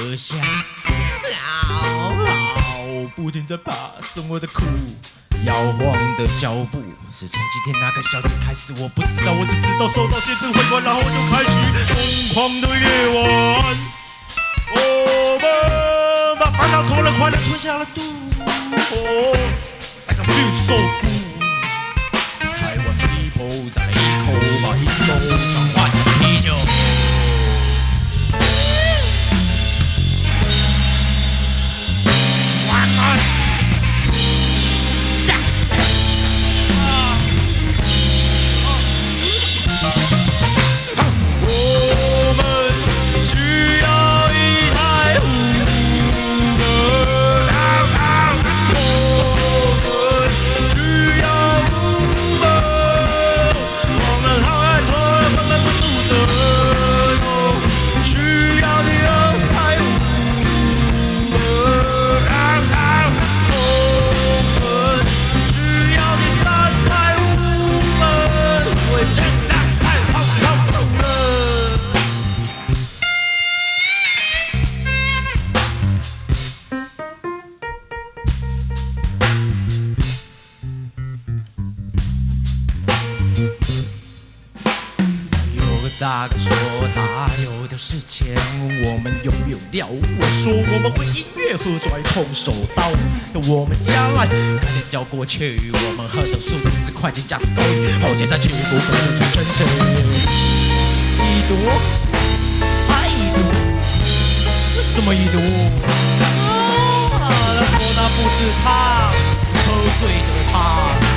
阁下，跑跑不停在爬，生活的苦。摇晃的脚步是从今天那个小点开始，我不知道，我只知道受到限制回关，然后就开启疯狂的夜晚。我们把烦恼从了快乐吞下了肚，那个绿瘦骨。台湾 people 再来一口，把一口转换成啤酒。大哥说他有点事钱，问我们有没有料。我说我们会音乐喝拽空手刀，我们将来赶紧交过去。我们喝的速度是快进驾驶高音，后肩在起伏不能追真正。已读，已读，什么已读？他说那不是他，是喝醉的他。